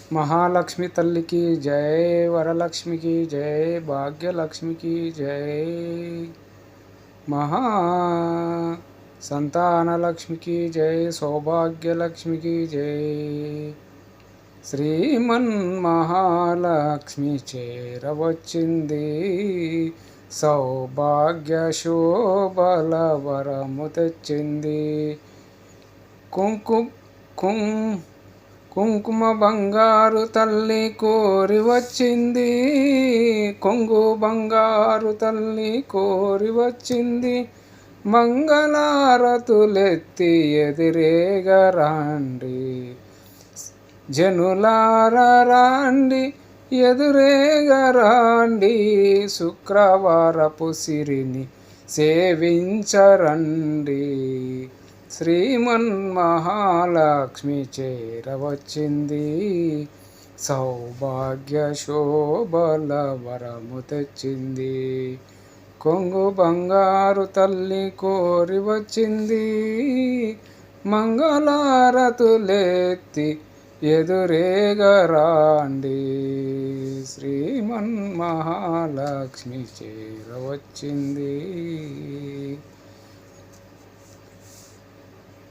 महालक्ष्मी तल्ली की जय, वरलक्ष्मी की जय, भाग्यलक्ष्मी की जय, महा संतान लक्ष्मी की जय, सौभाग्य लक्ष्मी की जय. శ్రీమన్ మహాలక్ష్మి చేరవచ్చింది, సౌభాగ్య శోభల వరము తెచ్చింది. కుంకుమ బంగారు తల్లి కోరి వచ్చింది, కొంగు బంగారు తల్లి కోరి వచ్చింది. మంగళారతులెత్తి ఎదిరేగా రాండి, జనులారా రాండి, ఎదురేగా రాండి. శుక్రవారపు సిరిని సేవించరండి, శ్రీమన్ మహాలక్ష్మి చేరవచ్చింది, సౌభాగ్య శోభల వరము తెచ్చింది. కొంగు బంగారు తల్లి కోరి వచ్చింది, మంగళారతులెత్తి ఎదురేగా రాండి, శ్రీమన్ మహాలక్ష్మి చేరవచ్చింది,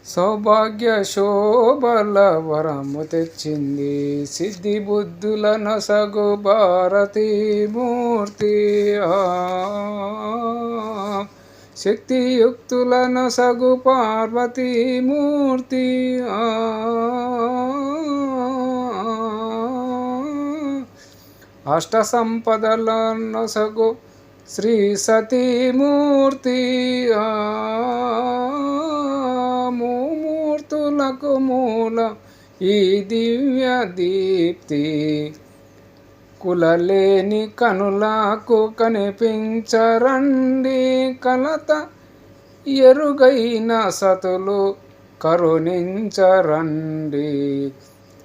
సౌభాగ్య శోభల వరము తెచ్చింది. సిద్ధి బుద్ధుల నొసగు భారతీ మూర్తి, శక్తియుక్తుల నొసగు పార్వతీ మూర్తి, అష్ట సంపదల నొసగు శ్రీ సతీమూర్తి, మూర్తులకు మూల ఈ దివ్య దీప్తి. కులలేని కనులకు కనిపించరండి, కలత ఎరుగైన సతులు కరుణించరండి,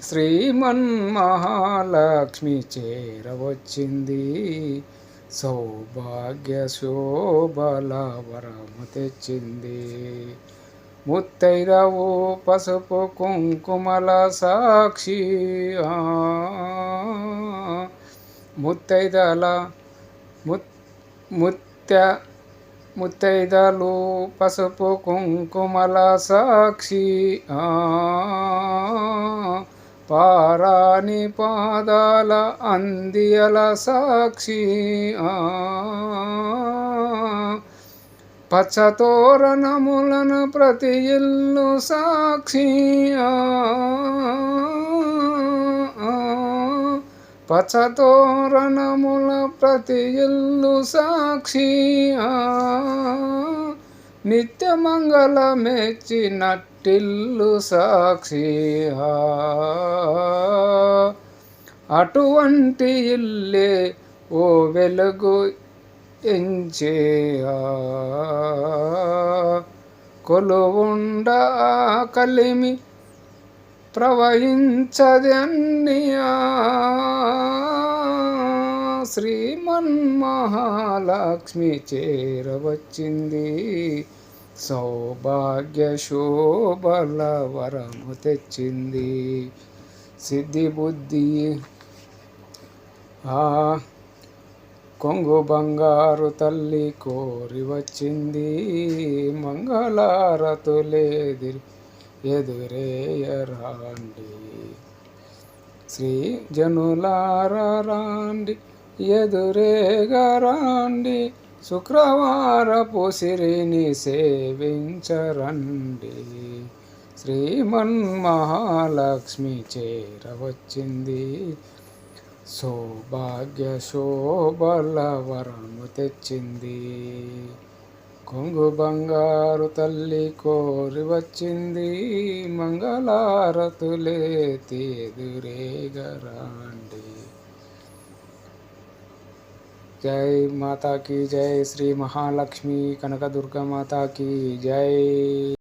శ్రీమన్ మహాలక్ష్మి చేరవచ్చింది, సౌభాగ్య శోభల వరము తెచ్చింది. ముత్తైదవు పసుపు కుంకుమల సాక్షి, ముత్తైదలు పసుపు కుంకుమల సాక్షి, పారాని పాదాల అందియల సాక్షి, పచ్చతోరణములను ప్రతి ఇల్లు సాక్షి, పచ్చతోరణముల ప్రతి ఇల్లు సాక్షి, నిత్యమంగళ మెచ్చి నట్టిల్లు సాక్షి, అటువంటి ఇల్లే ఓ వెలుగు ఎంచే, కొలువుండ కలిమి ప్రవహించదన్నియా, శ్రీమన్ మహాలక్ష్మి చేరవచ్చింది, సౌభాగ్య శోభల వరము తెచ్చింది. సిద్ధి బుద్ధి కొంగు బంగారు తల్లి కోరి వచ్చింది, మంగళారతులెదిరి ఎదురేయరాండి, శ్రీ జనులారా రాండి, ఎదురేగా రాండి. శుక్రవారపు సిరిని సేవించరండి, శ్రీమన్ మహాలక్ష్మి చేరవచ్చింది, సౌభాగ్య శోభల వరము తెచ్చింది. కొంగు బంగారు తల్లి కోరి వచ్చింది, మంగళారతులెత్తి ఎదురేగా రాండి. జై మాతా की जय, శ్రీ మహాలక్ష్మి కనకదుర్గ మాతా की जय.